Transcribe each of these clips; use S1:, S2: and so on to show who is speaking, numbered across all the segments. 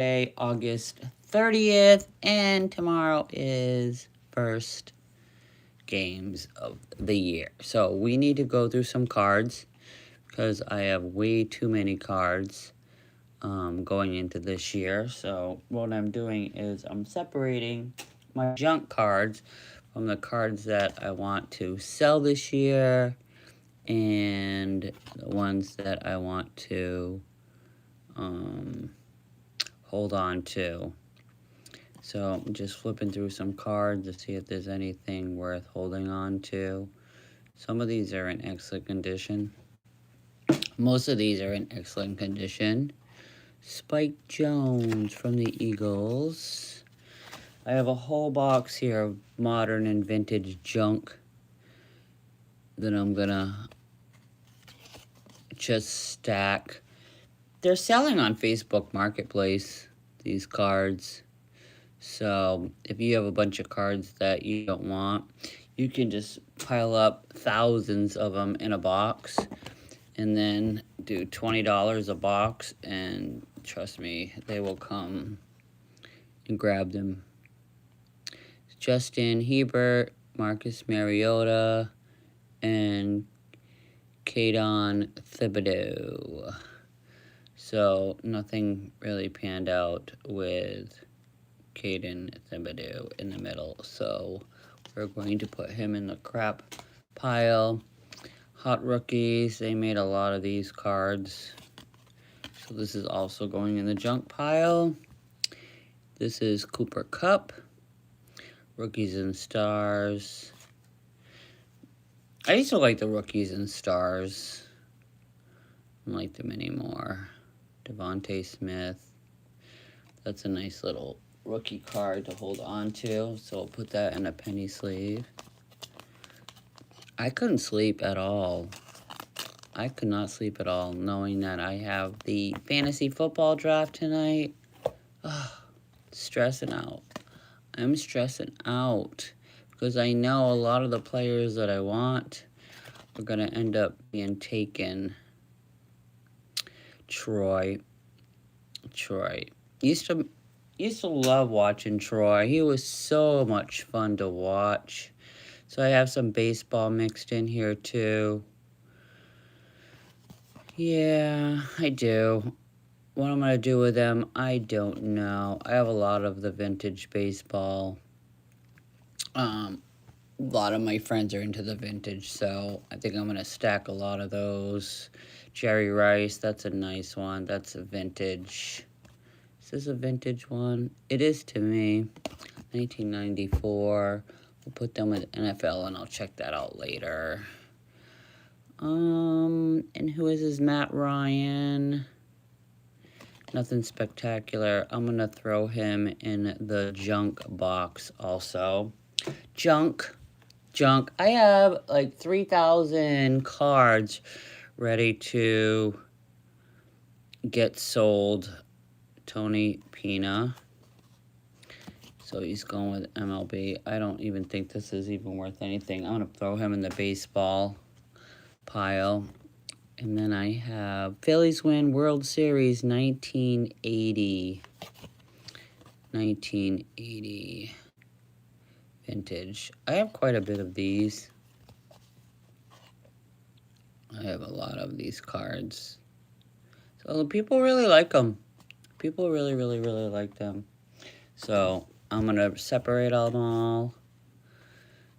S1: Saturday, August 30th, and tomorrow is first games of the year. So we need to go through some cards because I have way too many cards going into this year. So what I'm doing is I'm separating my junk cards from the cards that I want to sell this year and the ones that I want to hold on to. So I'm just flipping through some cards to see if there's anything worth holding on to. Some of these are in excellent condition. Most of these are in excellent condition. Spike Jones from the Eagles. I have a whole box here of modern and vintage junk that I'm gonna just stack. They're selling on Facebook Marketplace, these cards. So if you have a bunch of cards that you don't want, you can just pile up thousands of them in a box and then do $20 a box, and trust me, they will come and grab them. Justin Hebert, Marcus Mariota, and Kadon Thibodeau. So nothing really panned out with Caden Thibodeau in the middle, so we're going to put him in the crap pile. Hot rookies, they made a lot of these cards, so this is also going in the junk pile. This is Cooper Kupp, rookies and stars. I used to like the rookies and stars. I don't like them anymore. Devontae Smith, that's a nice little rookie card to hold on to, so I'll put that in a penny sleeve. I couldn't sleep at all. I could not sleep at all knowing that I have the fantasy football draft tonight. Stressing out. I'm stressing out because I know a lot of the players that I want are going to end up being taken. Troy. Used to love watching Troy. He was so much fun to watch. So I have some baseball mixed in here too. Yeah, I do. What I'm going to do with them, I don't know. I have a lot of the vintage baseball. A lot of my friends are into the vintage, so I think I'm going to stack a lot of those. Jerry Rice, that's a nice one. That's a vintage. Is this a vintage one? It is to me. 1994. We'll put them with NFL, and I'll check that out later. And who is this? Matt Ryan. Nothing spectacular. I'm going to throw him in the junk box also. Junk. I have like 3,000 cards ready to get sold. Tony Pina. So he's going with MLB. I don't even think this is even worth anything. I'm going to throw him in the baseball pile. And then I have Phillies win World Series 1980. 1980 vintage. I have quite a bit of these. I have a lot of these cards. So people really like them. People really like them. So I'm going to separate them all.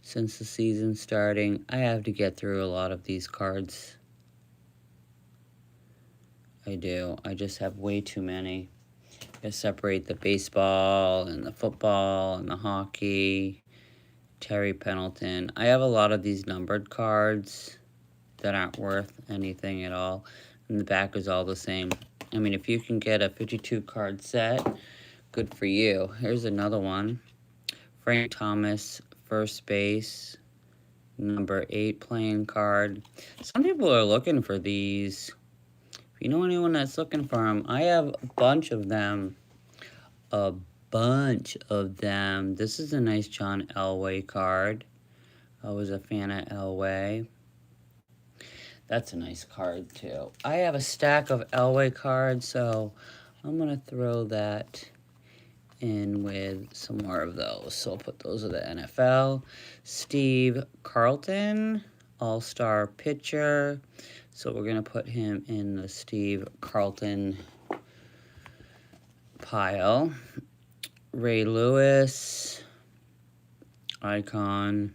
S1: Since the season's starting, I have to get through a lot of these cards. I do. I just have way too many. I separate the baseball and the football and the hockey. Terry Pendleton. I have a lot of these numbered cards that aren't worth anything at all. And the back is all the same. I mean, if you can get a 52 card set, good for you. Here's another one. Frank Thomas, first base, number 8 playing card. Some people are looking for these. If you know anyone that's looking for them, I have a bunch of them. A bunch of them. This is a nice John Elway card. I was a fan of Elway. That's a nice card too. I have a stack of Elway cards, so I'm going to throw that in with some more of those. So I'll put those of the NFL. Steve Carlton, all-star pitcher. So we're going to put him in the Steve Carlton pile. Ray Lewis, icon.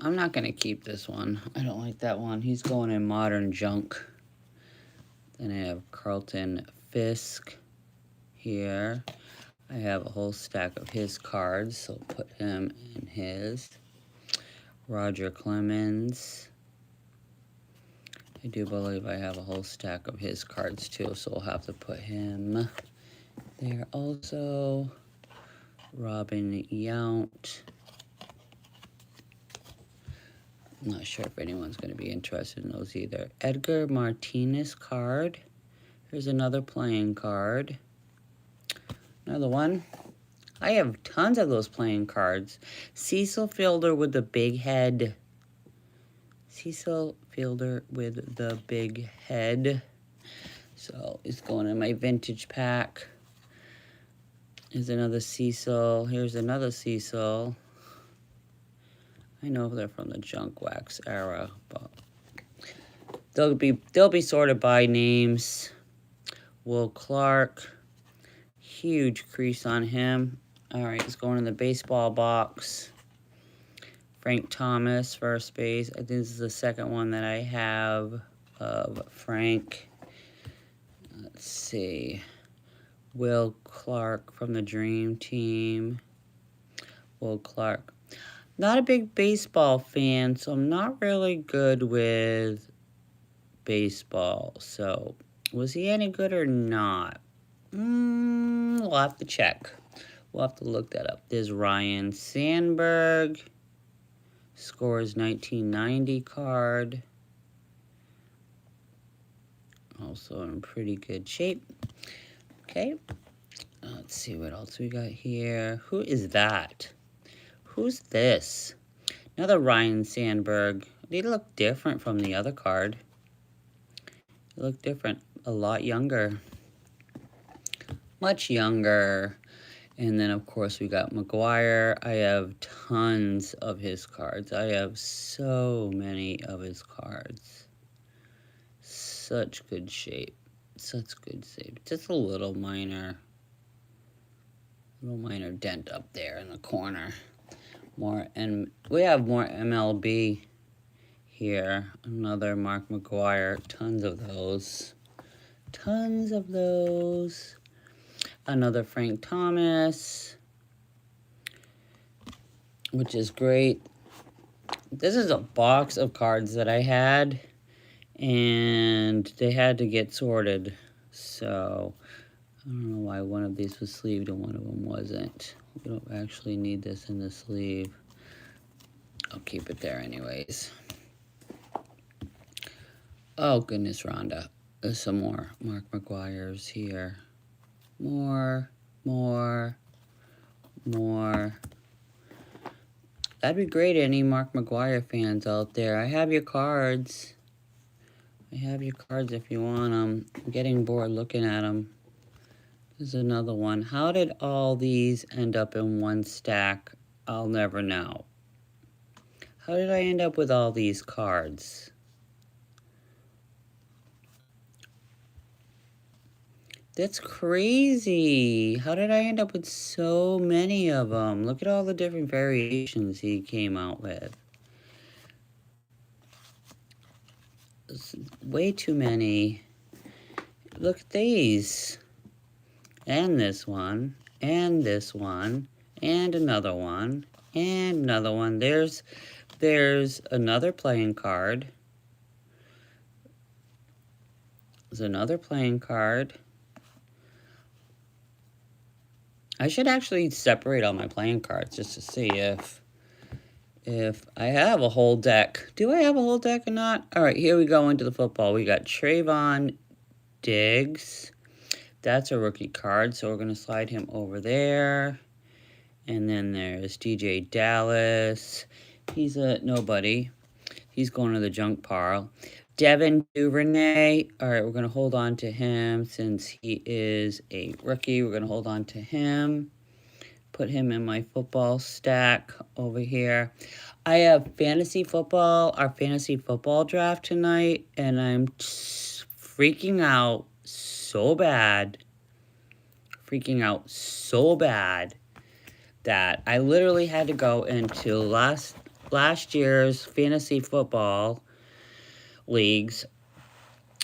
S1: I'm not going to keep this one. I don't like that one. He's going in modern junk. Then I have Carlton Fisk here. I have a whole stack of his cards, so I'll put him in his. Roger Clemens. I do believe I have a whole stack of his cards too, so I'll have to put him there also. Robin Yount. I'm not sure if anyone's going to be interested in those either. Edgar Martinez card. Here's another playing card. Another one. I have tons of those playing cards. Cecil Fielder with the big head. Cecil Fielder with the big head. So it's going in my vintage pack. Here's another Cecil. Here's another Cecil. I know they're from the junk wax era, but they'll be sorted by names. Will Clark, huge crease on him. All right, he's going in the baseball box. Frank Thomas, first base. I think this is the second one that I have of Frank. Let's see. Will Clark from the Dream Team. Will Clark. Not a big baseball fan, so I'm not really good with baseball. So, was he any good or not? We'll have to check. We'll have to look that up. There's Ryan Sandberg. Scores 1990 card. Also in pretty good shape. Okay. Let's see what else we got here. Who is that? Who's this? Another Ryan Sandberg. They look different from the other card. They look different. A lot younger. Much younger. And then, of course, we got McGuire. I have tons of his cards. I have so many of his cards. Such good shape. Such good shape. Just a little minor dent up there in the corner. More, and we have more MLB here. Another Mark McGuire. Tons of those. Tons of those. Another Frank Thomas, which is great. This is a box of cards that I had, and they had to get sorted. So, I don't know why one of these was sleeved and one of them wasn't. We don't actually need this in the sleeve. I'll keep it there anyways. Oh, goodness, Rhonda. There's some more Mark McGuire's here. More. That'd be great, any Mark McGuire fans out there. I have your cards. I have your cards if you want them. I'm getting bored looking at them. There's another one. How did all these end up in one stack? I'll never know. How did I end up with all these cards? That's crazy. How did I end up with so many of them? Look at all the different variations he came out with. There's way too many. Look at these. And this one. And this one. And another one. And another one. There's another playing card. There's another playing card. I should actually separate all my playing cards just to see if I have a whole deck. Do I have a whole deck or not? All right, here we go into the football. We got Trayvon Diggs. That's a rookie card, so we're going to slide him over there. And then there's DJ Dallas. He's a nobody. He's going to the junk pile. Devin Duvernay. All right, we're going to hold on to him since he is a rookie. We're going to hold on to him. Put him in my football stack over here. I have fantasy football, our fantasy football draft tonight, and I'm freaking out so bad. Freaking out so bad that I literally had to go into last year's fantasy football leagues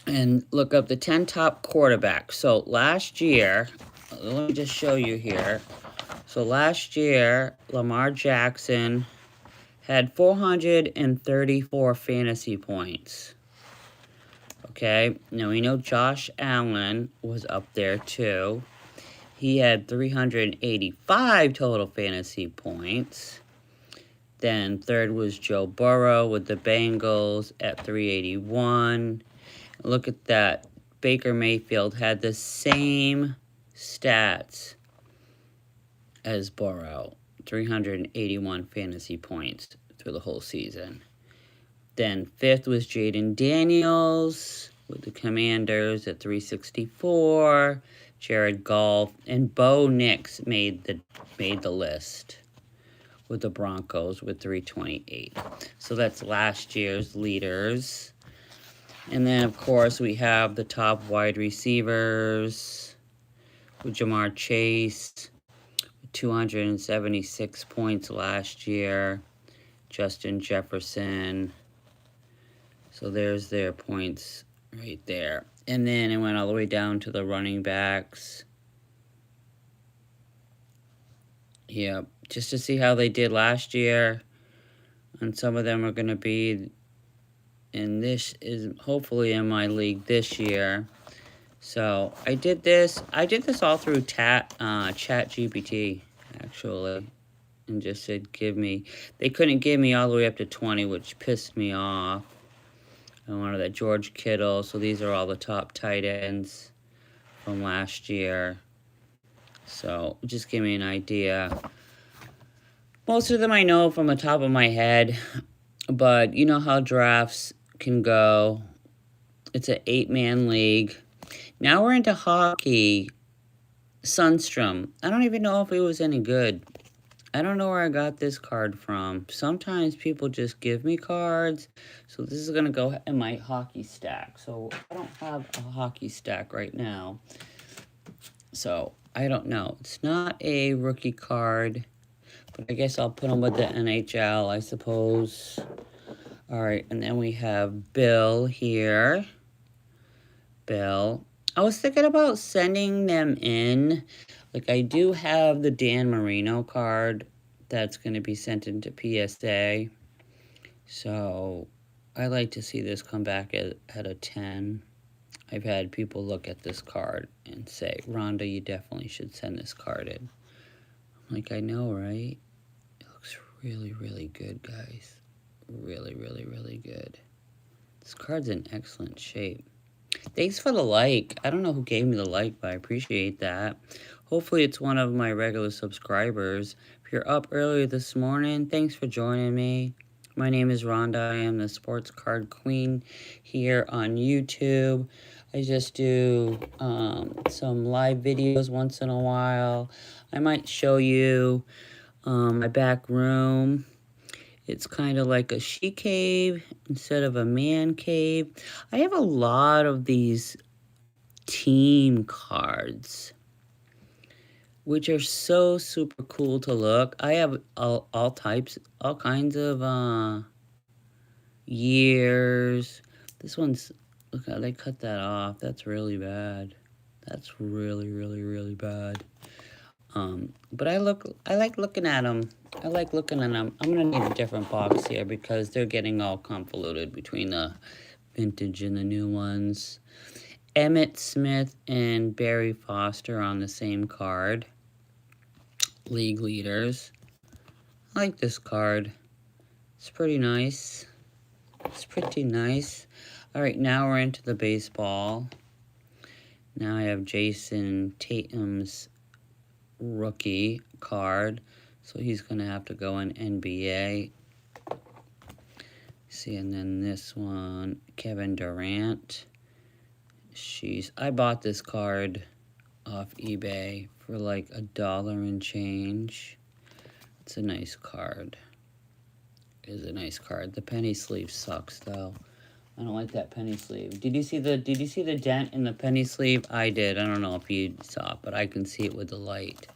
S1: and look up the 10 top quarterbacks. So last year, let me just show you here. So last year, Lamar Jackson had 434 fantasy points. Okay, now we know Josh Allen was up there too. He had 385 total fantasy points. Then third was Joe Burrow with the Bengals at 381. Look at that. Baker Mayfield had the same stats as Burrow. 381 fantasy points through the whole season. Then fifth was Jaden Daniels with the Commanders at 364. Jared Goff and Bo Nix made the list with the Broncos with 328. So that's last year's leaders. And then, of course, we have the top wide receivers with Jamar Chase, 276 points last year. Justin Jefferson. So there's their points right there. And then it went all the way down to the running backs. Yeah, just to see how they did last year. And some of them are going to be, and this is hopefully in my league this year. So I did this all through Chat GPT, actually. And just said, they couldn't give me all the way up to 20, which pissed me off. I wanted that George Kittle. So these are all the top tight ends from last year. So just give me an idea. Most of them I know from the top of my head. But you know how drafts can go. It's an 8-man league. Now we're into hockey. Sundstrom. I don't even know if it was any good. I don't know where I got this card from. Sometimes people just give me cards. So this is going to go in my hockey stack. So I don't have a hockey stack right now. So I don't know. It's not a rookie card. But I guess I'll put them with the NHL, I suppose. All right. And then we have Bill here. Bill. I was thinking about sending them in. Like, I do have the Dan Marino card that's going to be sent into PSA. So, I like to see this come back at a 10. I've had people look at this card and say, Rhonda, you definitely should send this card in. I'm like, I know, right? It looks really, really good, guys. Really, really, really good. This card's in excellent shape. Thanks for the like. I don't know who gave me the like, but I appreciate that. Hopefully it's one of my regular subscribers. If you're up early this morning, thanks for joining me. My name is Rhonda. I am the Sports Card Queen here on YouTube. I just do some live videos once in a while. I might show you my back room. It's kind of like a she cave instead of a man cave. I have a lot of these team cards, which are so super cool to look. I have all kinds of years. This one's, look how they cut that off. That's really bad. That's really, really, really bad. But I like looking at them. I like looking at them. I'm going to need a different box here because they're getting all convoluted between the vintage and the new ones. Emmitt Smith and Barry Foster on the same card. League leaders. I like this card. It's pretty nice. It's pretty nice. All right, now we're into the baseball. Now I have Jason Tatum's rookie card. So he's going to have to go in NBA. See, and then this one, Kevin Durant. I bought this card off eBay for like $1 and change. It's a nice card. It is a nice card. The penny sleeve sucks though. I don't like that penny sleeve. Did you see the dent in the penny sleeve? I did. I don't know if you saw it, but I can see it with the light.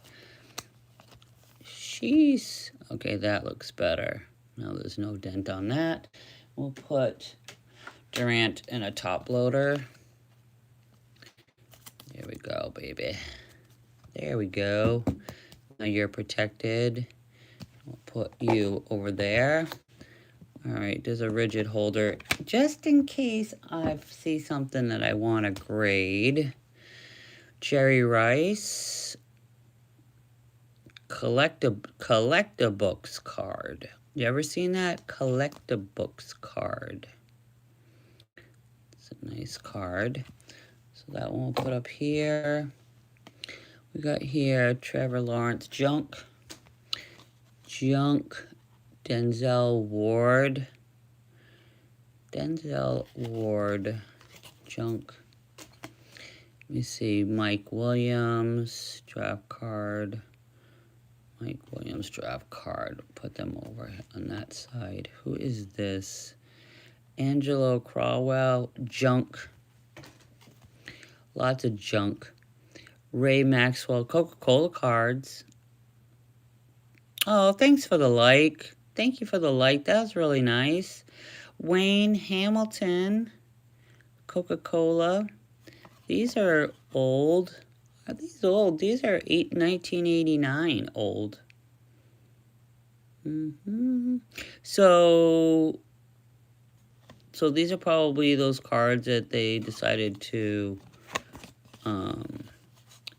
S1: Jeez. Okay, that looks better. Now there's no dent on that. We'll put Durant in a top loader. There we go, baby. There we go. Now you're protected. We'll put you over there. All right, there's a rigid holder. Just in case I see something that I want to grade. Jerry Rice. Collect-a-books card. You ever seen that? Collect-a-books card. It's a nice card. So that one we'll put up here. We got here Trevor Lawrence, junk, Denzel Ward, junk. Let me see, Mike Williams, draft card. Put them over on that side. Who is this? Angelo Crowell, junk. Lots of junk. Ray Maxwell, Coca-Cola cards. Oh, thanks for the like. Thank you for the like. That was really nice. Wayne Hamilton, Coca-Cola. These are old. Are these old? These are 1989 old. So these are probably those cards that they decided to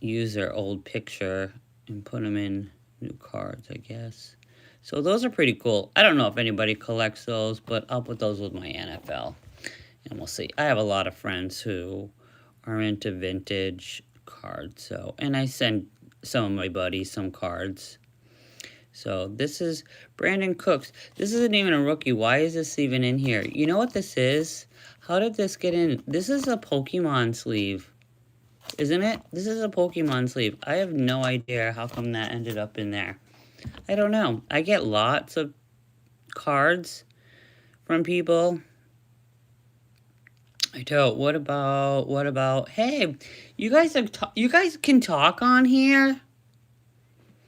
S1: use their old picture and put them in new cards, I guess. So those are pretty cool. I don't know if anybody collects those, but I'll put those with my NFL. And we'll see. I have a lot of friends who are into vintage cards. And I send some of my buddies some cards. So this is Brandon Cooks. This isn't even a rookie. Why is this even in here? You know what this is? How did this get in? This is a Pokemon sleeve. Isn't it? This is a Pokemon sleeve. I have no idea how come that ended up in there. I don't know. I get lots of cards from people. I don't. What about? Hey, you guys can talk on here.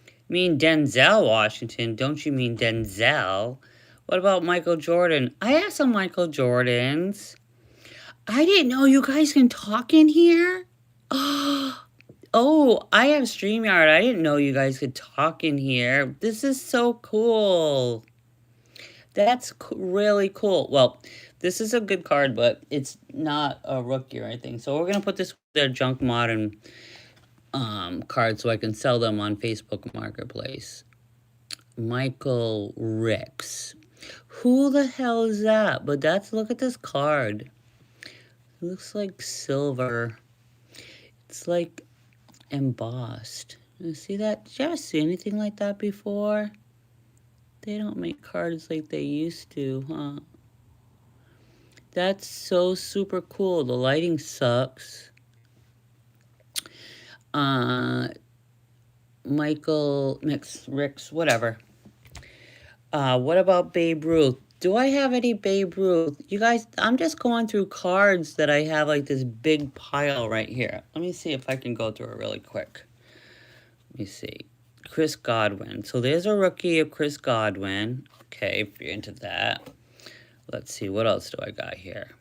S1: I mean Denzel Washington. Don't you mean Denzel? What about Michael Jordan? I have some Michael Jordans. I didn't know you guys can talk in here. Oh, I have StreamYard. I didn't know you guys could talk in here. This is so cool. That's really cool. Well, this is a good card, but it's not a rookie or anything. So we're going to put this with their junk modern cards so I can sell them on Facebook Marketplace. Michael Ricks. Who the hell is that? But look at this card. It looks like silver. It's like embossed. You see that? Did you ever see anything like that before? They don't make cards like they used to, huh? That's so super cool. The lighting sucks. Michael Ricks, whatever. What about Babe Ruth? Do I have any Babe Ruth? You guys, I'm just going through cards that I have like this big pile right here. Let me see if I can go through it really quick. Let me see. Chris Godwin. So there's a rookie of Chris Godwin. Okay, if you're into that. Let's see, what else do I got here?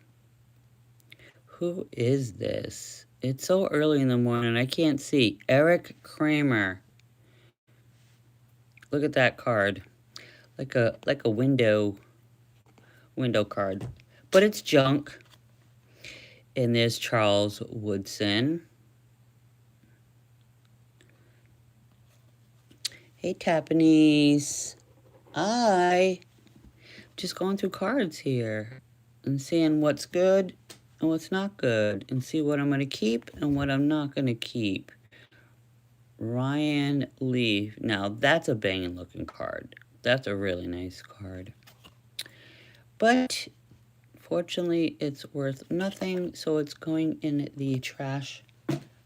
S1: Who is this? It's so early in the morning, I can't see. Eric Kramer. Look at that card. Like a window card. But it's junk. And there's Charles Woodson. Hey, Tapanese. I'm just going through cards here and seeing what's good and what's not good and see what I'm going to keep and what I'm not going to keep. Ryan Leaf. Now, that's a banging looking card. That's a really nice card. But fortunately, it's worth nothing, so it's going in the trash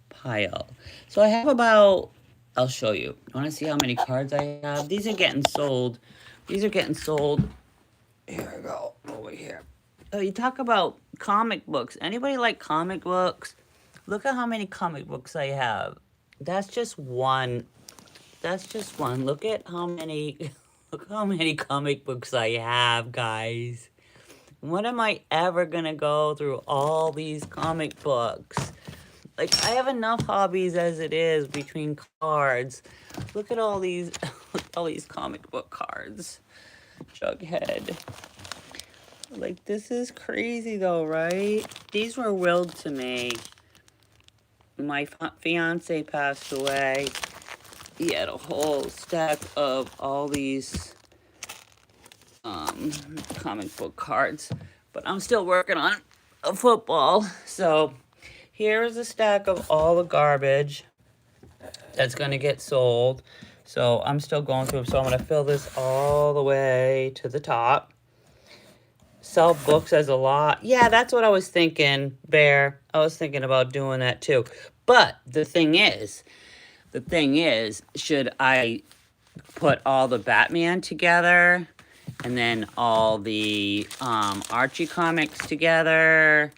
S1: pile. So I have about, I'll show you. You want to see how many cards I have? These are getting sold. These are getting sold. Here we go, over here. Oh, you talk about comic books. Anybody like comic books? Look at how many comic books I have. That's just one. That's just one. Look at how many, look how many comic books I have, guys. When am I ever gonna go through all these comic books? Like, I have enough hobbies as it is between cards. Look at all these, all these comic book cards. Jughead. Like, this is crazy though, right? These were willed to me. My fiance passed away. He had a whole stack of all these comic book cards. But I'm still working on a football. So here is a stack of all the garbage that's going to get sold. So I'm still going through. So I'm going to fill this all the way to the top. Sell books as a lot. Yeah, that's what I was thinking, Bear. I was thinking about doing that too. But the thing is, should I put all the Batman together and then all the Archie comics together?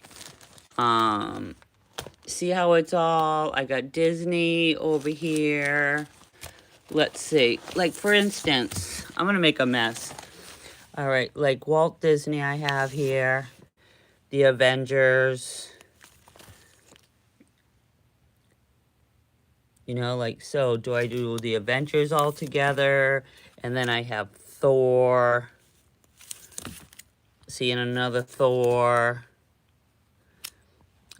S1: See how it's all, I got Disney over here. Let's see, like for instance, I'm gonna make a mess. All right, like Walt Disney I have here, the Avengers. You know, like, so do I do the Avengers all together? And then I have Thor. See, and another Thor.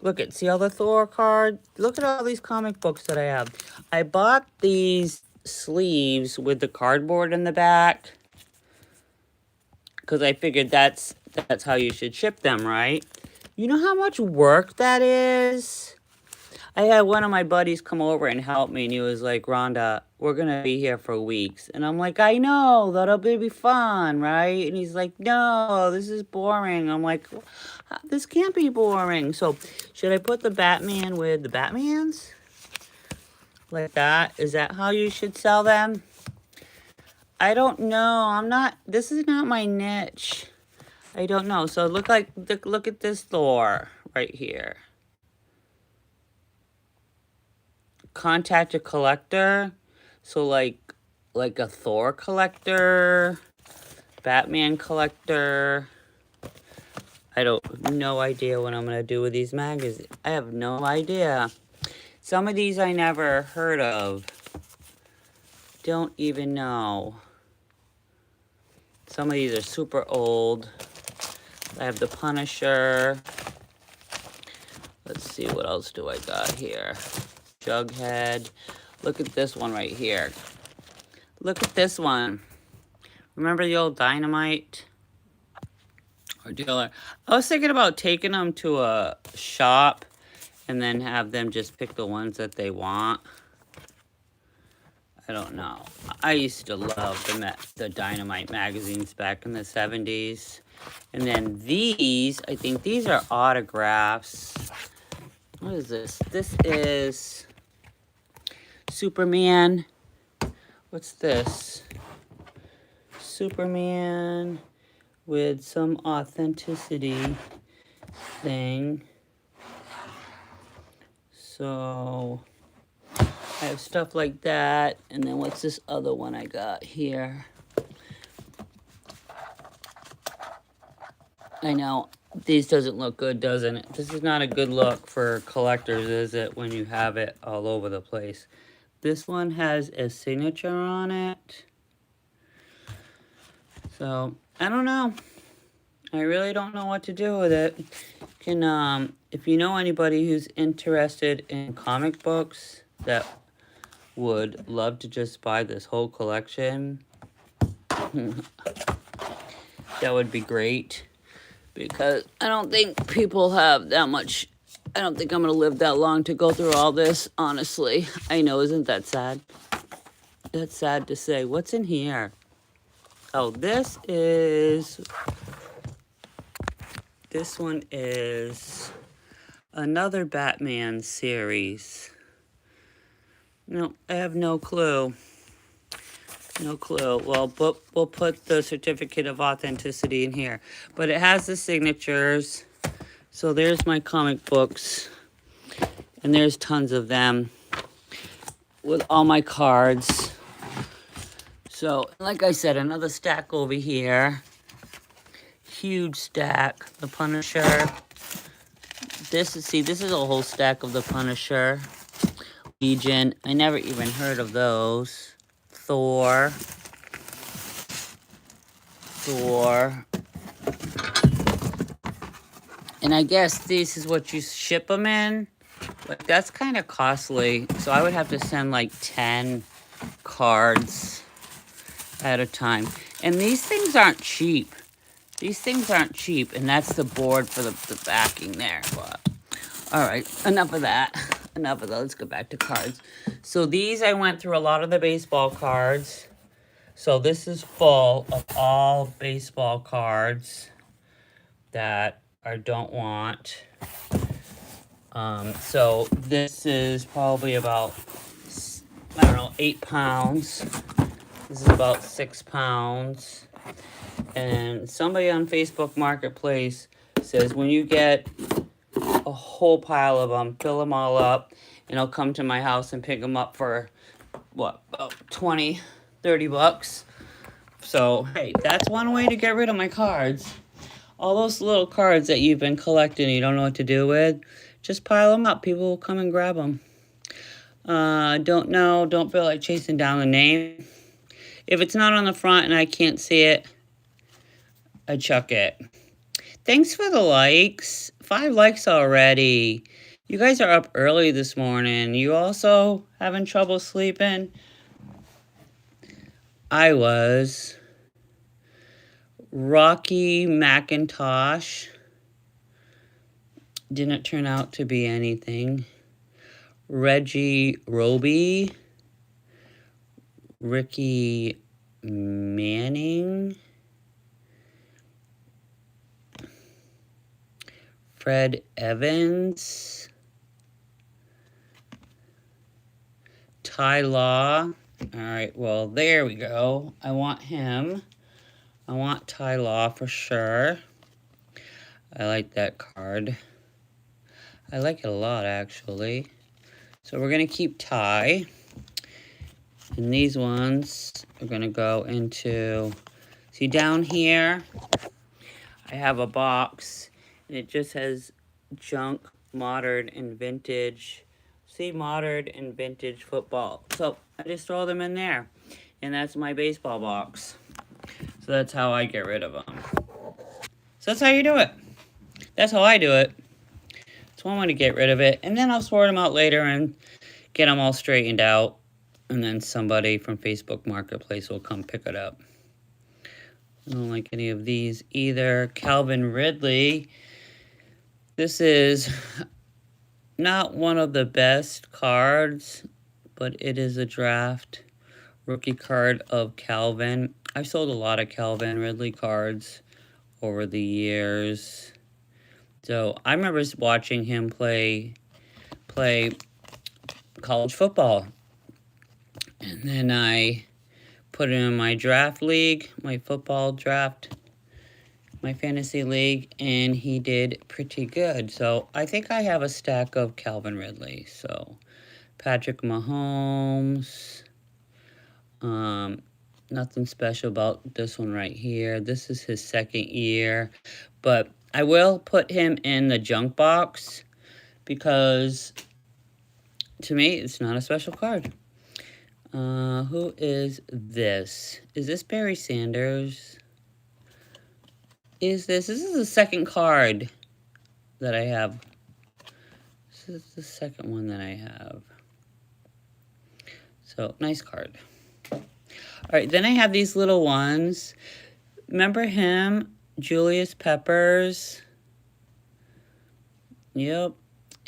S1: Look at, see all the Thor cards? Look at all these comic books that I have. I bought these sleeves with the cardboard in the back, because I figured that's how you should ship them, right? You know how much work that is? I had one of my buddies come over and help me, and he was like, Rhonda, we're going to be here for weeks. And I'm like, I know, that'll be fun, right? And he's like, no, this is boring. I'm like, this can't be boring. So should I put the Batman with the Batmans? Like that? Is that how you should sell them? I don't know. This is not my niche. I don't know. So look at this Thor right here. Contact a collector. So like a Thor collector, Batman collector. I don't, no idea what I'm going to do with these magazines. I have no idea. Some of these I never heard of. Don't even know. Some of these are super old. I have the Punisher. Let's see, what else do I got here? Jughead. Look at this one right here. Look at this one. Remember the old Dynamite? Or dealer? I was thinking about taking them to a shop and then have them just pick the ones that they want. I don't know. I used to love the Dynamite magazines back in the 70s. And then these, I think these are autographs. What is this? This is Superman. What's this? Superman with some authenticity thing. So I have stuff like that. And then what's this other one I got here? I know, these doesn't look good, doesn't it? This is not a good look for collectors, is it, when you have it all over the place? This one has a signature on it. So, I don't know. I really don't know what to do with it. If you know anybody who's interested in comic books that would love to just buy this whole collection, that would be great. Because I don't think people have that much. I don't think I'm going to live that long to go through all this, honestly. I know, isn't that sad? That's sad to say. What's in here? Oh, this is this one is another Batman series. No, I have no clue. No clue. Well, but we'll put the certificate of authenticity in here. But it has the signatures. So there's my comic books. And there's tons of them with all my cards. So, like I said, another stack over here. Huge stack. The Punisher. This is a whole stack of the Punisher. Legion. I never even heard of those. Thor. And I guess this is what you ship them in. Like, that's kind of costly. So I would have to send like 10 cards at a time. And these things aren't cheap. These things aren't cheap. And that's the board for the backing there. But, all right, enough of that. Enough of that. Let's go back to cards. So these, I went through a lot of the baseball cards. So this is full of all baseball cards that I don't want. So this is probably about, I don't know, 8 pounds. This is about 6 pounds. And somebody on Facebook Marketplace says when you get a whole pile of them, fill them all up, and I'll come to my house and pick them up for, what, about 20, 30 bucks. So, hey, that's one way to get rid of my cards. All those little cards that you've been collecting and you don't know what to do with, just pile them up. People will come and grab them. Don't feel like chasing down the name. If it's not on the front and I can't see it, I chuck it. Thanks for the likes. 5 likes already. You guys are up early this morning. You also having trouble sleeping? I was. Rocky McIntosh didn't turn out to be anything. Reggie Roby. Ricky Manning. Fred Evans. Ty Law. All right, well, there we go. I want him. I want Ty Law for sure. I like that card. I like it a lot, actually. So we're going to keep Ty. And these ones are going to go into... See, down here, I have a box. And it just has junk, modern, and vintage. See, modern and vintage football. So I just throw them in there. And that's my baseball box. So that's how I get rid of them. So that's how you do it. That's how I do it. So I want to get rid of it. And then I'll sort them out later and get them all straightened out. And then somebody from Facebook Marketplace will come pick it up. I don't like any of these either. Calvin Ridley. This is not one of the best cards, but it is a draft rookie card of Calvin. I've sold a lot of Calvin Ridley cards over the years. So I remember watching him play college football. And then I put him in my draft league, my football draft, my fantasy league, and he did pretty good. So I think I have a stack of Calvin Ridley. So Patrick Mahomes. Nothing special about this one right here. This is his second year. But I will put him in the junk box because to me, it's not a special card. Who is this? Is this Barry Sanders? This is the second card that I have. This is the second one that I have. So, nice card. All right, then I have these little ones. Remember him? Julius Peppers. Yep.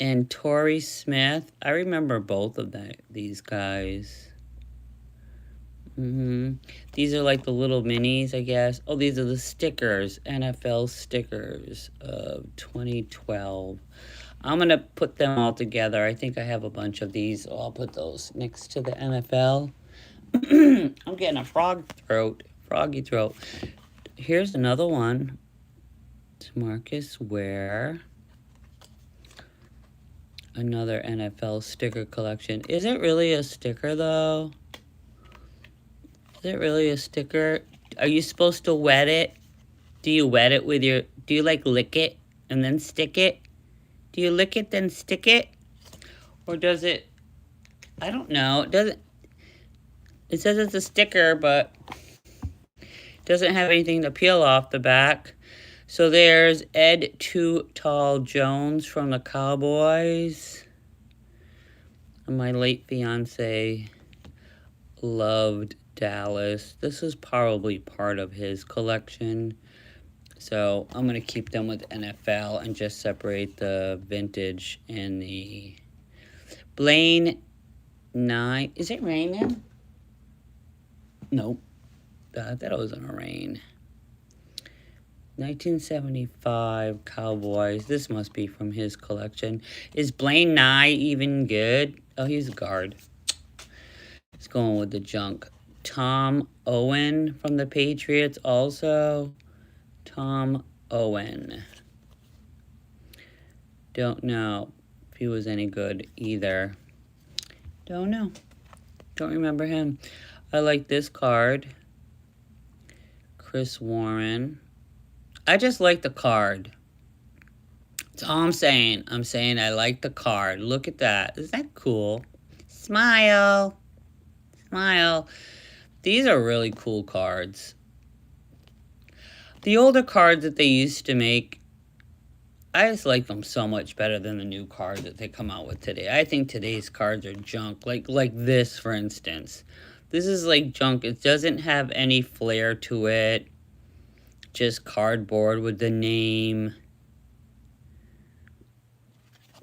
S1: And Torrey Smith. I remember both of these guys. These are like the little minis, I guess. Oh, these are the stickers, NFL stickers of 2012. I'm going to put them all together. I think I have a bunch of these, so I'll put those next to the NFL. I'm getting a froggy throat. Here's another one. Marcus Ware. Another NFL sticker collection. Is it really a sticker, though? Is it really a sticker? Are you supposed to wet it? Do you wet it with your... Do you, like, lick it and then stick it? Do you lick it, then stick it? Or does it... I don't know. It doesn't... It says it's a sticker, but... It doesn't have anything to peel off the back. So there's Ed Too Tall Jones from the Cowboys. My late fiance loved Dallas. This is probably part of his collection. So I'm going to keep them with NFL and just separate the vintage and the Blaine 9. Is it raining? Nope. I thought it was going to rain. 1975 Cowboys. This must be from his collection. Is Blaine Nye even good? Oh, he's a guard. He's going with the junk. Tom Owen from the Patriots also. Tom Owen. Don't know if he was any good either. Don't know. Don't remember him. I like this card. Chris Warren. I just like the card. That's all I'm saying. I'm saying I like the card. Look at that. Isn't that cool? Smile. Smile. These are really cool cards. The older cards that they used to make, I just like them so much better than the new cards that they come out with today. I think today's cards are junk. Like this, for instance. This is like junk. It doesn't have any flair to it. Just cardboard with the name.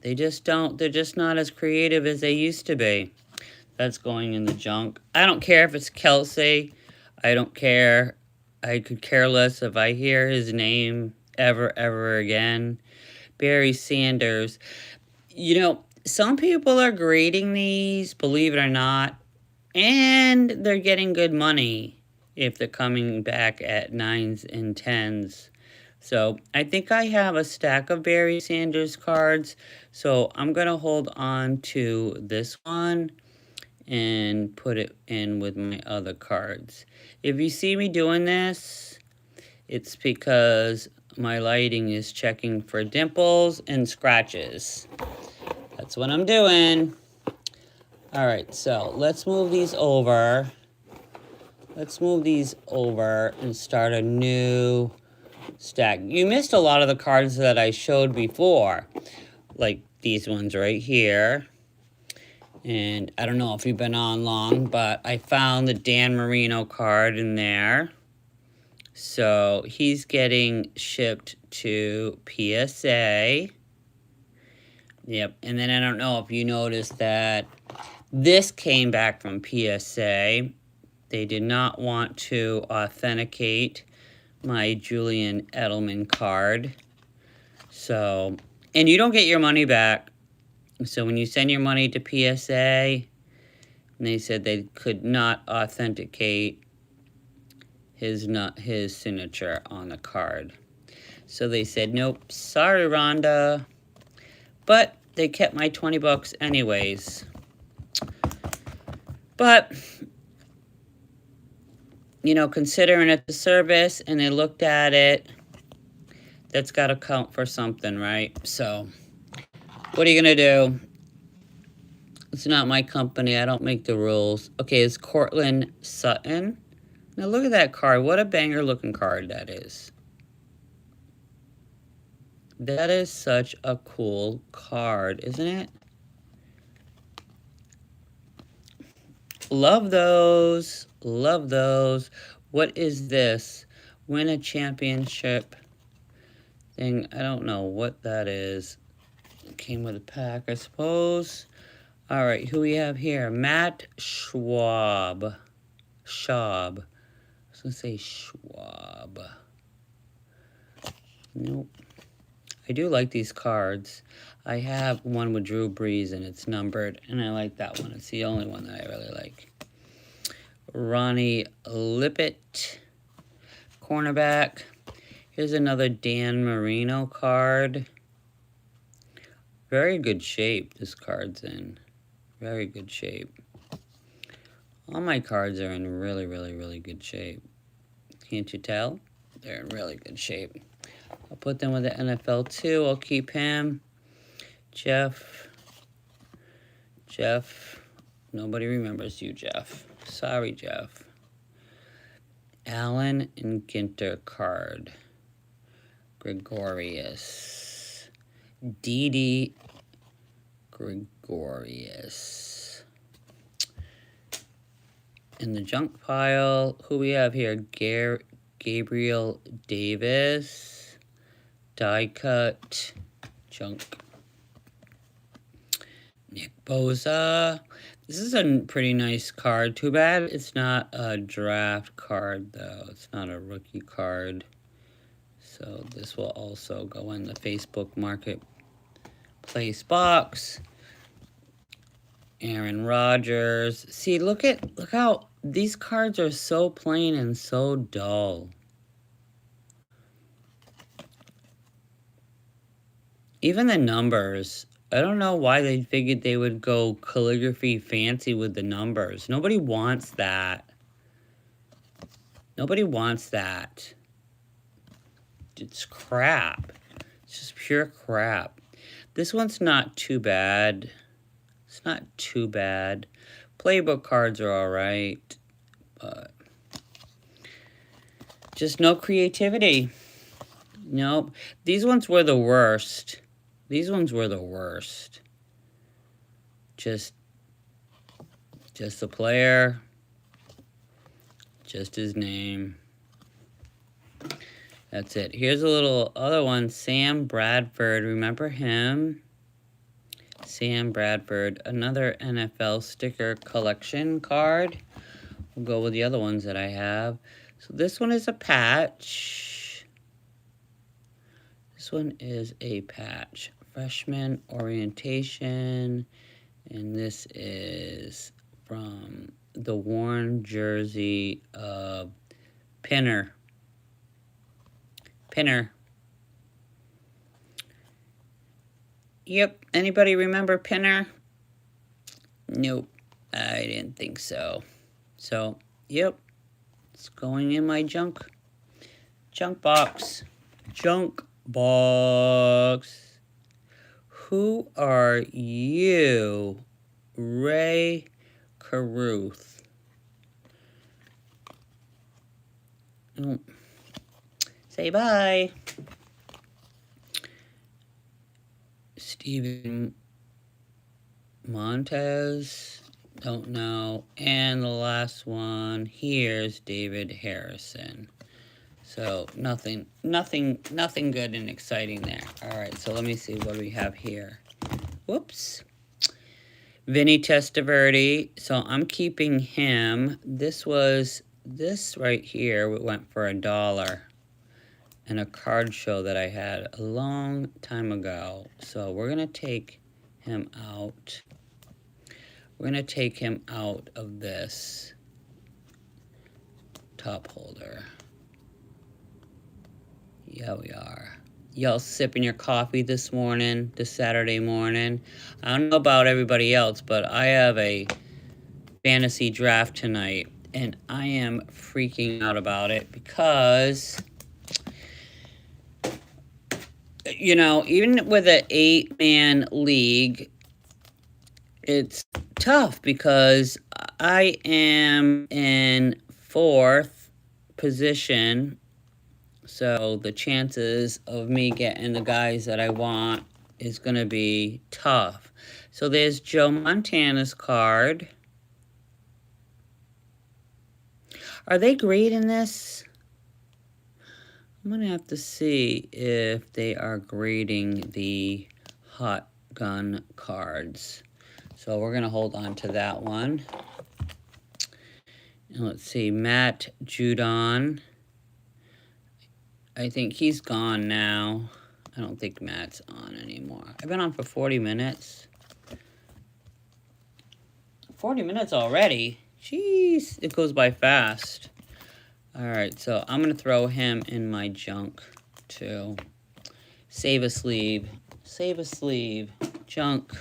S1: They just don't. They're just not as creative as they used to be. That's going in the junk. I don't care if it's Kelsey. I don't care. I could care less if I hear his name ever again. Barry Sanders. You know, some people are grading these, believe it or not, and they're getting good money if they're coming back at 9s and 10s. So I think I have a stack of Barry Sanders cards. So I'm going to hold on to this one and put it in with my other cards. If you see me doing this, it's because my lighting is checking for dimples and scratches. That's what I'm doing. All right, so let's move these over. Let's move these over and start a new stack. You missed a lot of the cards that I showed before, like these ones right here. And I don't know if you've been on long, but I found the Dan Marino card in there. So he's getting shipped to PSA. Yep, and then I don't know if you noticed that this came back from PSA. They did not want to authenticate my Julian Edelman card. So, and you don't get your money back. So when you send your money to PSA, they said they could not authenticate his signature on the card. So they said, nope, sorry, Rhonda. But they kept my 20 bucks anyways. But, you know, considering it's a service and they looked at it, that's got to count for something, right? So, what are you going to do? It's not my company. I don't make the rules. Okay, it's Cortland Sutton. Now, look at that card. What a banger-looking card that is. That is such a cool card, isn't it? Love those. Love those. What is this? Win a championship thing. I don't know what that is. It came with a pack, I suppose. All right, who we have here? Matt Schwab. Schaub. I was going to say Schwab. Nope. I do like these cards. I have one with Drew Brees, and it's numbered, and I like that one. It's the only one that I really like. Ronnie Lippett, cornerback. Here's another Dan Marino card. Very good shape this card's in. Very good shape. All my cards are in really, really, really good shape. Can't you tell? They're in really good shape. I'll put them with the NFL too. I'll keep him. Jeff. Nobody remembers you, Jeff. Sorry, Jeff. Allen and Ginter card. Gregorius. Didi Gregorius. In the junk pile, who we have here? Gabriel Davis. Die cut. Junk. Nick Bosa. This is a pretty nice card. Too bad it's not a draft card, though. It's not a rookie card. So this will also go in the Facebook Marketplace box. Aaron Rodgers. See, look how these cards are so plain and so dull. Even the numbers. I don't know why they figured they would go calligraphy fancy with the numbers. Nobody wants that. Nobody wants that. It's crap. It's just pure crap. This one's not too bad. It's not too bad. Playbook cards are all right, but just no creativity. Nope. These ones were the worst. These ones were the worst. Just a player. Just his name. That's it. Here's a little other one. Sam Bradford. Remember him? Sam Bradford. Another NFL sticker collection card. We'll go with the other ones that I have. So this one is a patch. This one is a patch. Freshman orientation. And this is from the worn jersey of Pinner. Yep. Anybody remember Pinner? Nope. I didn't think so. So, yep. It's going in my junk box. Junk box. Who are you? Ray Caruth. Oh. Say bye. Steven Montez. Don't know. And the last one, here's David Harrison. So nothing good and exciting there. All right, so let me see what we have here. Whoops. Vinny Testaverde. So I'm keeping him. This right here went for $1 in a card show that I had a long time ago. So we're gonna take him out. We're gonna take him out of this top holder. Yeah, we are. Y'all sipping your coffee this Saturday morning. I don't know about everybody else, but I have a fantasy draft tonight, and I am freaking out about it because, you know, even with an 8-man league, it's tough because I am in 4th position. So the chances of me getting the guys that I want is going to be tough. So there's Joe Montana's card. Are they grading this? I'm going to have to see if they are grading the hot gun cards. So we're going to hold on to that one. And let's see, Matt Judon. I think he's gone now. I don't think Matt's on anymore. I've been on for 40 minutes. 40 minutes already? Jeez, it goes by fast. Alright, so I'm going to throw him in my junk, too. Save a sleeve. Save a sleeve. Junk.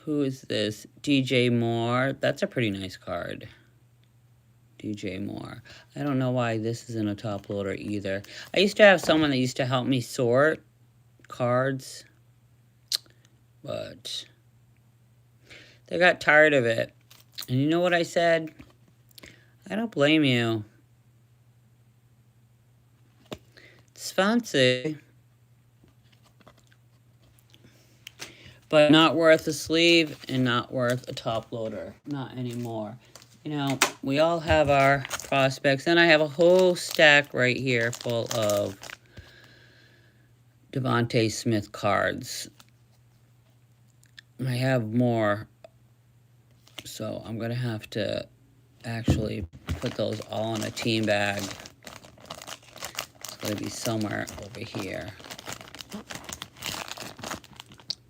S1: Who is this? DJ Moore. That's a pretty nice card. DJ Moore. I don't know why this isn't a top loader either. I used to have someone that used to help me sort cards, but they got tired of it. And you know what I said? I don't blame you. It's fancy, but not worth a sleeve and not worth a top loader. Not anymore. You know, we all have our prospects, and I have a whole stack right here full of Devontae Smith cards. I have more, so I'm going to have to actually put those all in a team bag. It's going to be somewhere over here.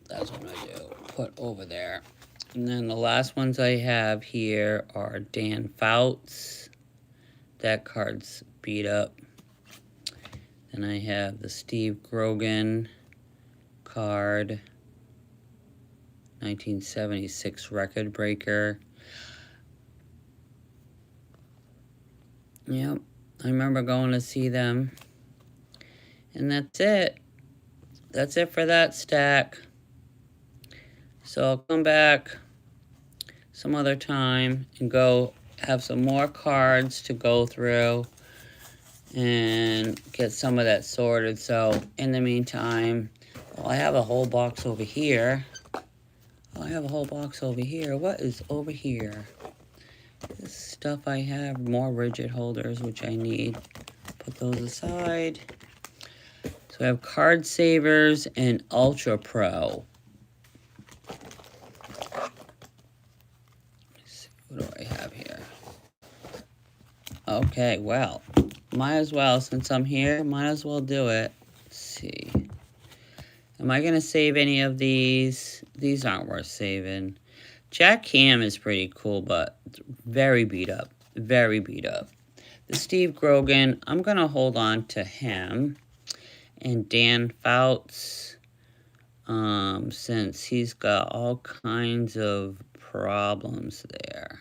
S1: That's what I do. Put over there. And then the last ones I have here are Dan Fouts. That card's beat up. Then I have the Steve Grogan card. 1976 record breaker. Yep, I remember going to see them. And that's it. That's it for that stack. So I'll come back some other time and go have some more cards to go through and get some of that sorted. So in the meantime, well, I have a whole box over here. What is over here? This stuff I have, more rigid holders, which I need. Put those aside. So I have Card Savers and Ultra Pro. What do I have here? Okay, well, might as well, since I'm here, might as well do it. Let's see. Am I going to save any of these? These aren't worth saving. Jack Cam is pretty cool, but very beat up. Very beat up. The Steve Grogan, I'm going to hold on to him. And Dan Fouts, since he's got all kinds of problems there.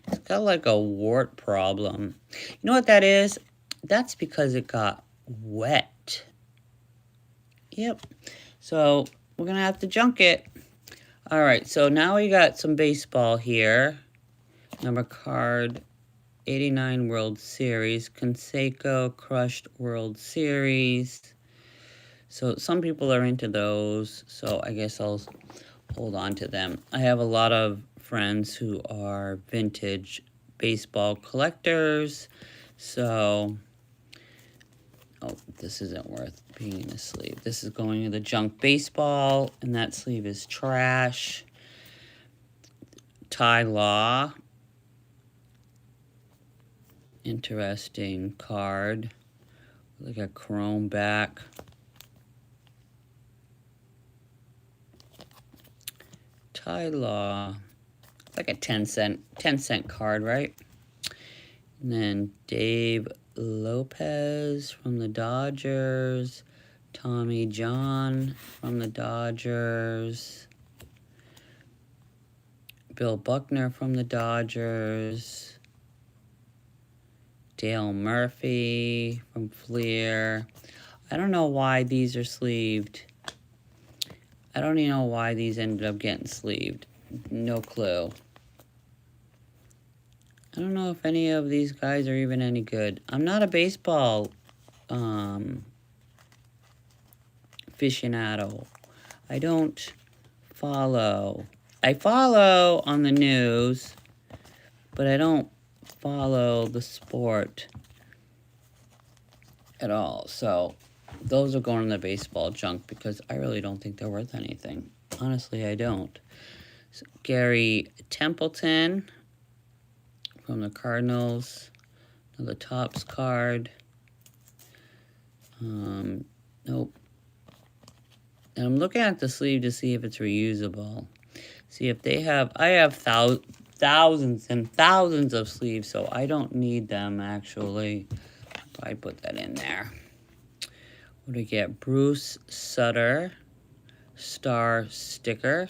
S1: It's got like a wart problem. You know what that is? That's because it got wet. Yep. So we're going to have to junk it. All right. So now we got some baseball here. Number card 89 World Series. Conseco Crushed World Series. So some people are into those. So I guess I'll hold on to them. I have a lot of friends who are vintage baseball collectors. So, oh, this isn't worth being in the sleeve. This is going in the junk baseball, and that sleeve is trash. Ty Law. Interesting card. Like a chrome back. Ty Law. Like a 10 cent card, right? And then Dave Lopez from the Dodgers. Tommy John from the Dodgers. Bill Buckner from the Dodgers. Dale Murphy from Fleer. I don't know why these are sleeved. I don't even know why these ended up getting sleeved. No clue. I don't know if any of these guys are even any good. I'm not a baseball aficionado. I don't follow. I follow on the news, but I don't follow the sport at all. So those are going in the baseball junk because I really don't think they're worth anything. Honestly, I don't. So, Gary Templeton. from the Cardinals. Another Topps card. Nope. And I'm looking at the sleeve to see if it's reusable. See if they have, I have thousands and thousands of sleeves, so I don't need them actually. I put that in there. What do we get? Bruce Sutter star sticker.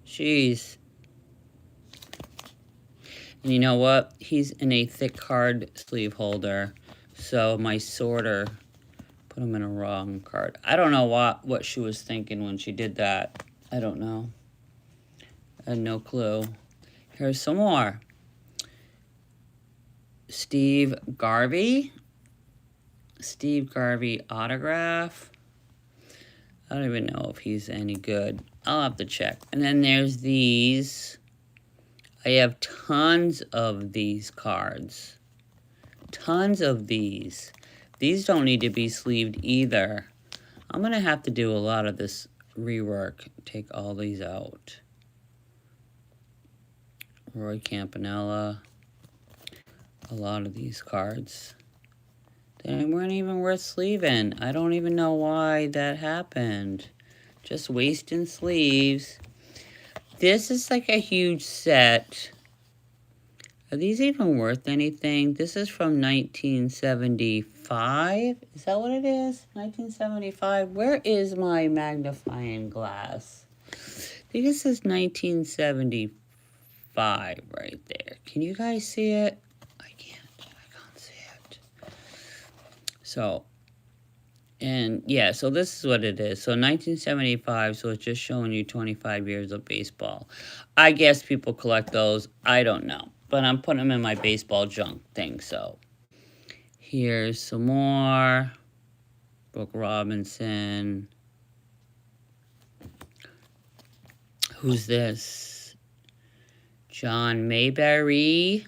S1: Jeez. And you know what? He's in a thick card sleeve holder, so my sorter put him in a wrong card. I don't know what she was thinking when she did that. I don't know. I had no clue. Here's some more. Steve Garvey. Steve Garvey autograph. I don't even know if he's any good. I'll have to check. And then there's these. I have tons of these cards. Tons of these. These don't need to be sleeved either. I'm going to have to do a lot of this rework. Take all these out. Roy Campanella. A lot of these cards. They weren't even worth sleeving. I don't even know why that happened. Just wasting sleeves. This is like a huge set. Are these even worth anything? This is from 1975. Is that what it is? 1975. Where is my magnifying glass? I think this is 1975 right there. Can you guys see it? I can't see it. So, and yeah, so this is what it is. So 1975, so it's just showing you 25 years of baseball. I guess people collect those. I don't know. But I'm putting them in my baseball junk thing, so. Here's some more. Brooke Robinson. Who's this? John Mayberry.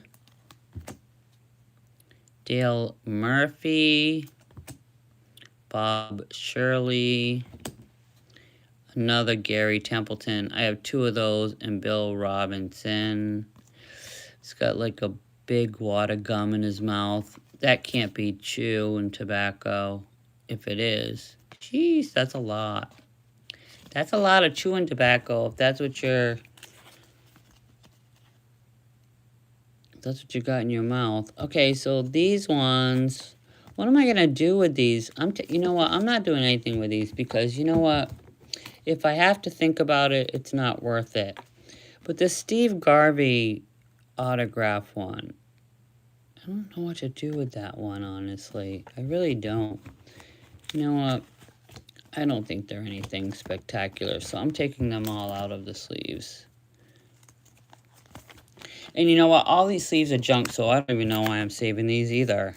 S1: Dale Murphy. Bob Shirley. Another Gary Templeton. I have two of those, and Bill Robinson. He's got like a big wad of gum in his mouth. That can't be chewing tobacco. If it is, jeez, that's a lot. That's a lot of chewing tobacco. If that's what you got in your mouth. Okay, so these ones. What am I gonna do with these? You know what? I'm not doing anything with these because you know what? If I have to think about it, it's not worth it. But this Steve Garvey autograph one, I don't know what to do with that one, honestly. I really don't. You know what? I don't think they're anything spectacular, so I'm taking them all out of the sleeves. And you know what? All these sleeves are junk, so I don't even know why I'm saving these either.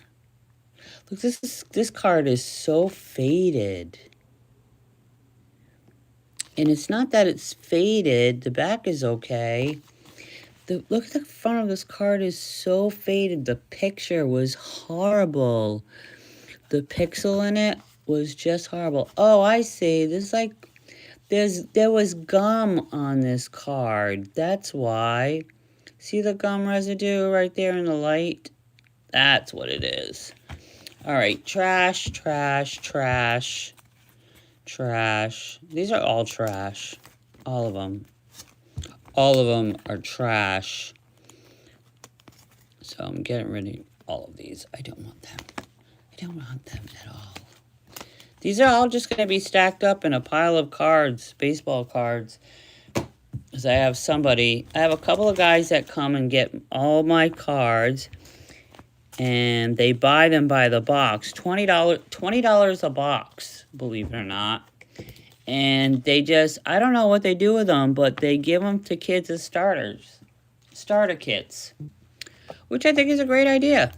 S1: Look, this card is so faded. And it's not that it's faded. The back is okay. Look at the front of this card is so faded. The picture was horrible. The pixel in it was just horrible. Oh, I see. There was gum on this card. That's why. See the gum residue right there in the light? That's what it is. All right, trash, trash, trash, trash. These are all trash. All of them. All of them are trash. So I'm getting rid of all of these. I don't want them. I don't want them at all. These are all just going to be stacked up in a pile of cards, baseball cards. Because I have a couple of guys that come and get all my cards. And they buy them by the box. $20 a box, believe it or not. And I don't know what they do with them, but they give them to kids as starter kits, which I think is a great idea.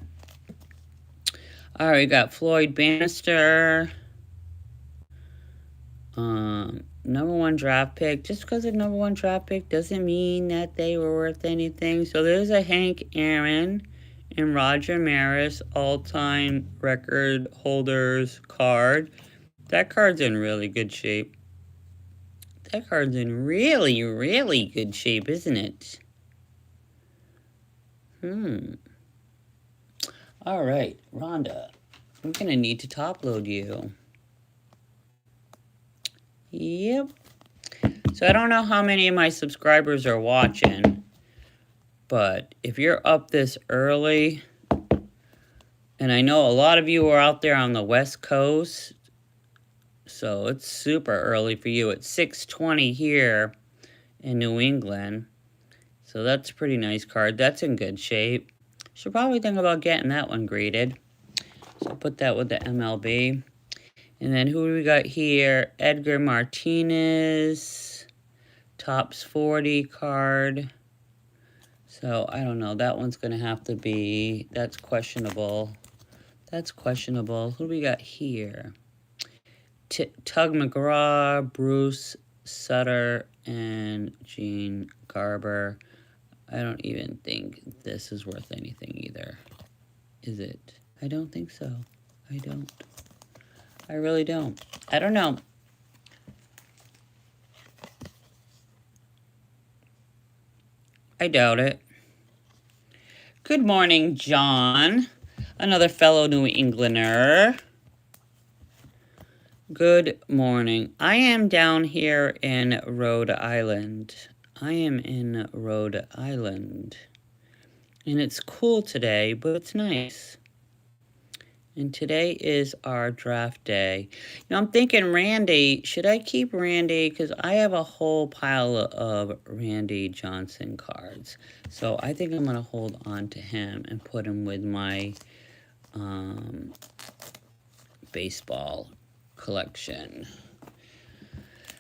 S1: All right, we got Floyd Bannister, number one draft pick. Just because it's number one draft pick doesn't mean that they were worth anything. So there's a Hank Aaron and Roger Maris all-time record holders card. That card's in really good shape. That card's in really, really good shape, isn't it? All right, Rhonda, I'm going to need to top load you. Yep. So I don't know how many of my subscribers are watching, but if you're up this early, and I know a lot of you are out there on the West Coast, so it's super early for you. It's 6:20 here in New England. So that's a pretty nice card. That's in good shape. Should probably think about getting that one graded. So I'll put that with the MLB. And then who do we got here? Edgar Martinez. Topps 40 card. So I don't know. That one's going to have to be... That's questionable. That's questionable. Who do we got here? Tug McGraw, Bruce Sutter, and Gene Garber. I don't even think this is worth anything either. Is it? I don't think so. I don't. I really don't. I don't know. I doubt it. Good morning, John. Another fellow New Englander. Good morning. I am down here in Rhode Island. I am in Rhode Island. And it's cool today, but it's nice. And today is our draft day. Now I'm thinking Randy, should I keep Randy? Because I have a whole pile of Randy Johnson cards. So I think I'm going to hold on to him and put him with my baseball collection.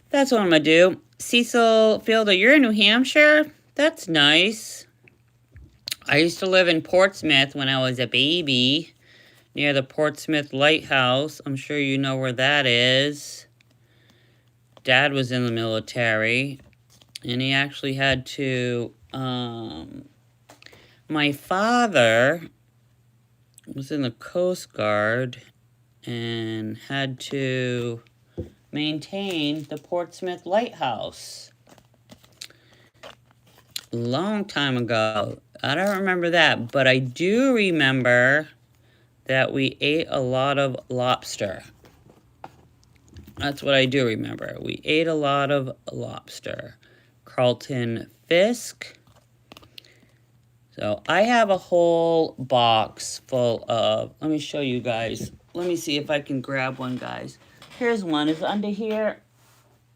S1: That's what I'm going to do. Cecil Fielder, you're in New Hampshire? That's nice. I used to live in Portsmouth when I was a baby, near the Portsmouth Lighthouse. I'm sure you know where that is. Dad was in the military, and he actually had to... my father was in the Coast Guard and had to maintain the Portsmouth Lighthouse. Long time ago. I don't remember that, but I do remember that we ate a lot of lobster. That's what I do remember. We ate a lot of lobster. Carlton Fisk. So I have a whole box full of... Let me show you guys. Let me see if I can grab one, guys. Here's one. It's under here.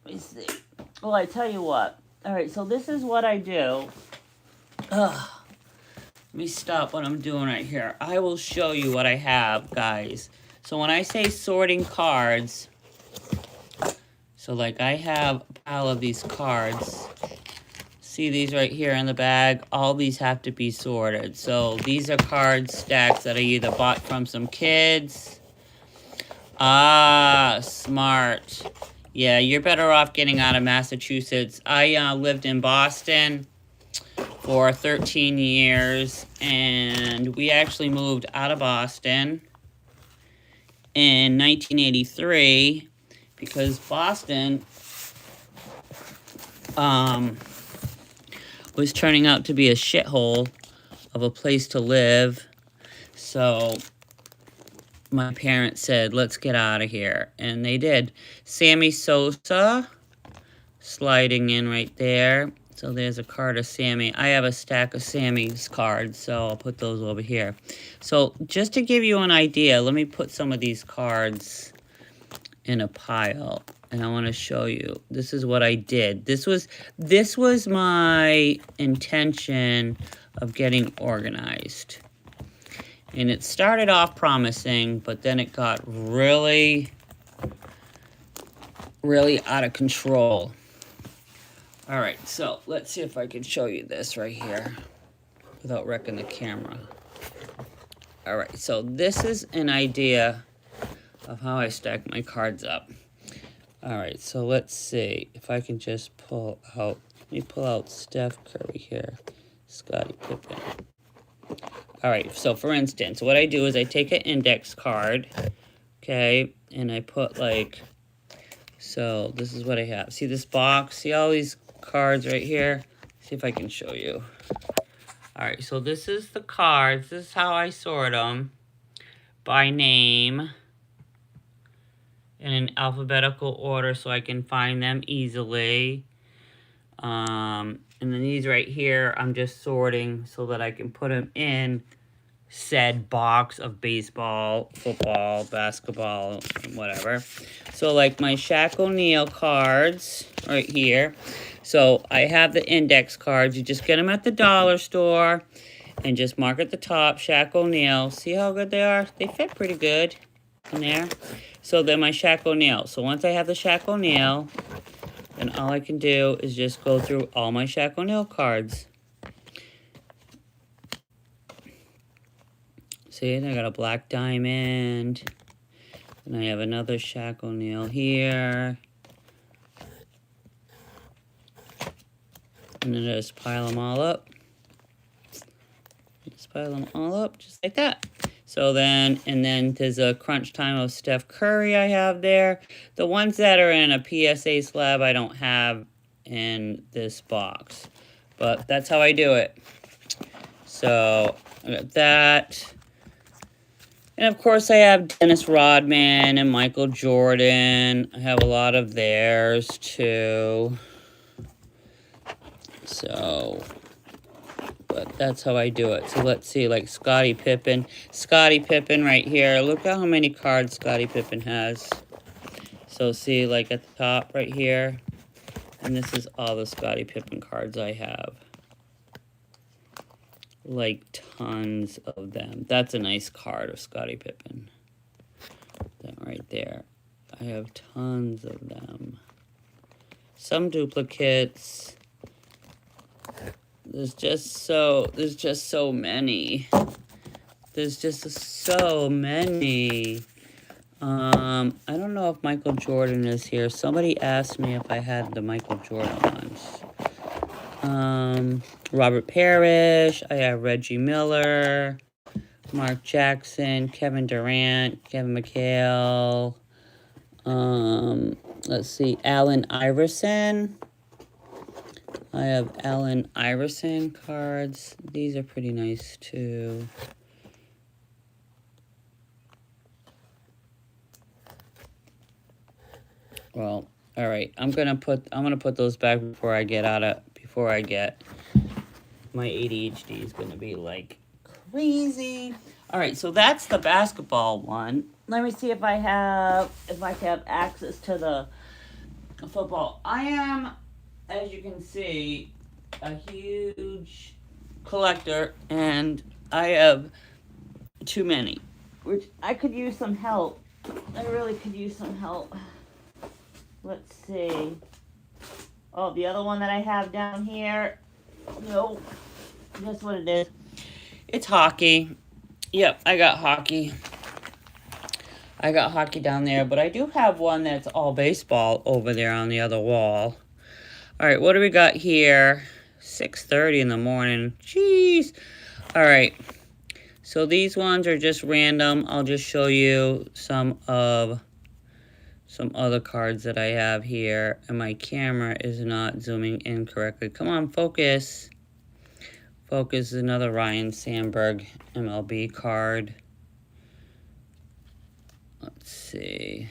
S1: Let me see. Well, I tell you what. All right, so this is what I do. Ugh. Let me stop what I'm doing right here. I will show you what I have, guys. So when I say sorting cards, so like I have a pile of these cards. See these right here in the bag? All these have to be sorted. So these are card stacks that I either bought from some kids. Ah, smart. Yeah, you're better off getting out of Massachusetts. I lived in Boston for 13 years, and we actually moved out of Boston in 1983 because Boston was turning out to be a shithole of a place to live. So my parents said, let's get out of here. And they did. Sammy Sosa sliding in right there. So there's a card of Sammy. I have a stack of Sammy's cards, so I'll put those over here. So just to give you an idea, let me put some of these cards in a pile. And I want to show you. This is what I did. This was my intention of getting organized. And it started off promising, but then it got really, really out of control. All right, so let's see if I can show you this right here without wrecking the camera. All right, so this is an idea of how I stack my cards up. All right, so let's see if I can just pull out. Let me pull out Steph Curry here, Scottie Pippen. All right, so for instance, what I do is I take an index card, okay, and I put like So this is what I have. See this box? See all these cards right here? See if I can show you. All right, so this is the cards. This is how I sort them. By name. In an alphabetical order so I can find them easily. And then these right here, I'm just sorting so that I can put them in said box of baseball, football, basketball, whatever. So like my Shaq O'Neal cards right here. So I have the index cards. You just get them at the dollar store and just mark at the top, Shaq O'Neal. See how good they are? They fit pretty good in there. So then my Shaq O'Neal. So once I have the Shaq O'Neal, then all I can do is just go through all my Shaq O'Neal cards. See, I got a black diamond. And I have another Shaq O'Neal here. And then just pile them all up. Just pile them all up, just like that. So then, and then there's a crunch time of Steph Curry I have there. The ones that are in a PSA slab I don't have in this box. But that's how I do it. So, I got that. And of course I have Dennis Rodman and Michael Jordan. I have a lot of theirs too. So, but that's how I do it. So let's see, like Scottie Pippen. Scottie Pippen right here. Look at how many cards Scottie Pippen has. So see, like at the top right here. And this is all the Scottie Pippen cards I have. Like tons of them. That's a nice card of Scottie Pippen. That right there. I have tons of them. Some duplicates. There's just so many. There's just so many. I don't know if Michael Jordan is here. Somebody asked me if I had the Michael Jordan ones. Robert Parrish. I have Reggie Miller, Mark Jackson, Kevin Durant, Kevin McHale. Let's see, Allen Iverson. I have Allen Iverson cards. These are pretty nice too. Well, all right. I'm gonna put those back before I get my ADHD is gonna be like crazy. All right, so that's the basketball one. Let me see if I have access to the football. I am, as you can see, a huge collector, and I have too many, which I could use some help. I really could use some help. Let's see. Oh, the other one that I have down here. No, that's what it is. It's hockey. Yep, I got hockey. I got hockey down there, but I do have one that's all baseball over there on the other wall. All right, what do we got here? 6:30 in the morning. Jeez. All right. So these ones are just random. I'll just show you some other cards that I have here. And my camera is not zooming in correctly. Come on, focus. Focus is another Ryan Sandberg MLB card. Let's see.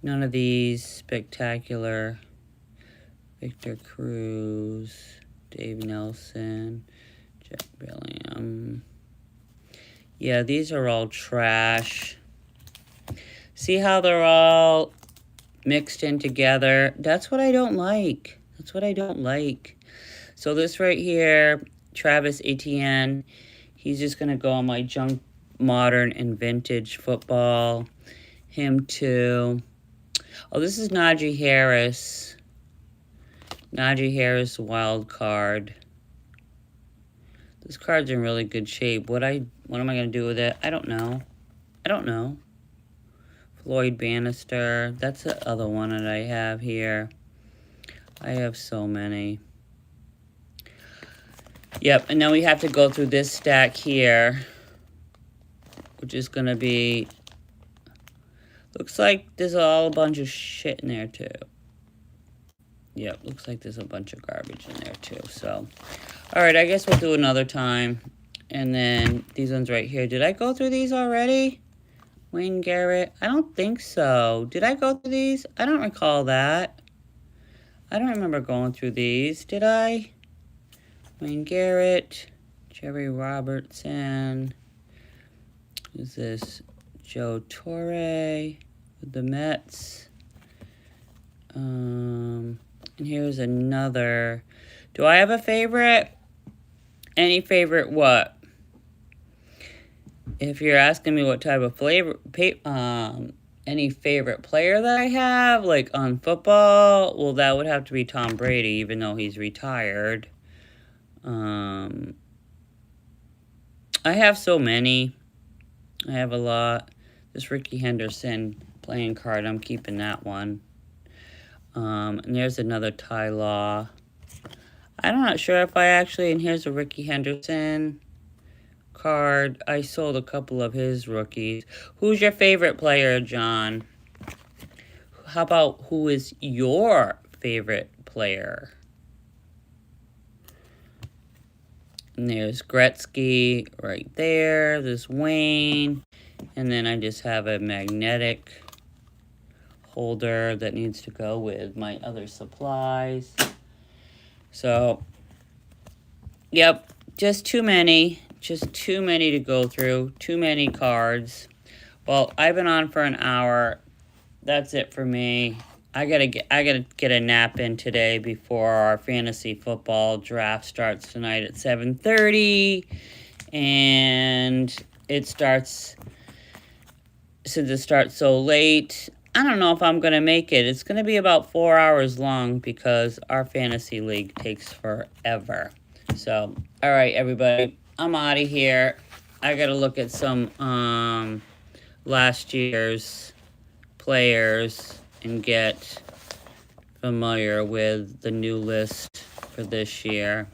S1: None of these spectacular. Victor Cruz, Dave Nelson, Jack Bellingham. Yeah, these are all trash. See how they're all mixed in together? That's what I don't like. That's what I don't like. So this right here, Travis Etienne, he's just going to go on my junk, modern, and vintage football. Him too. Oh, this is Najee Harris. Najee Harris wild card. This card's in really good shape. What am I going to do with it? I don't know. I don't know. Floyd Bannister. That's the other one that I have here. I have so many. Yep, and then we have to go through this stack here, which is going to be Looks like there's all a bunch of shit in there, too. Yep, looks like there's a bunch of garbage in there, too. So, all right, I guess we'll do another time. And then these ones right here. Did I go through these already? Wayne Garrett? I don't think so. Did I go through these? I don't recall that. I don't remember going through these. Did I? Wayne Garrett. Jerry Robertson. Who's this? Joe Torre with the Mets. And here's another. Do I have a favorite? Any favorite what? If you're asking me what type of flavor, any favorite player that I have, like on football, well, that would have to be Tom Brady, even though he's retired. I have so many. I have a lot. This Ricky Henderson playing card, I'm keeping that one. And there's another Ty Law. I'm not sure if I actually, and here's a Ricky Henderson card. I sold a couple of his rookies. Who's your favorite player, John? How about who is your favorite player? And there's Gretzky right there. There's Wayne. And then I just have a magnetic holder that needs to go with my other supplies. So, yep, just too many. Just too many to go through. Too many cards. Well, I've been on for an hour. That's it for me. I gotta get a nap in today before our fantasy football draft starts tonight at 7:30. And it starts, since it starts so late, I don't know if I'm going to make it. It's going to be about 4 hours long because our fantasy league takes forever. So, all right, everybody, I'm out of here. I got to look at some last year's players and get familiar with the new list for this year.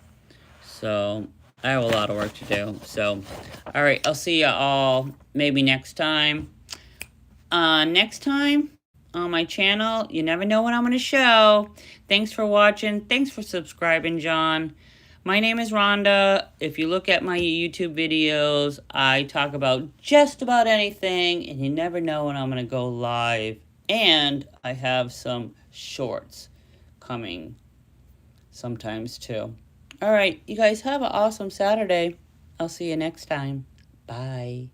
S1: So, I have a lot of work to do. So, all right, I'll see you all maybe next time. Next time on my channel, you never know what I'm going to show. Thanks for watching. Thanks for subscribing, John. My name is Rhonda. If you look at my YouTube videos, I talk about just about anything, and you never know when I'm going to go live. And I have some shorts coming sometimes too. All right, you guys have an awesome Saturday. I'll see you next time. Bye.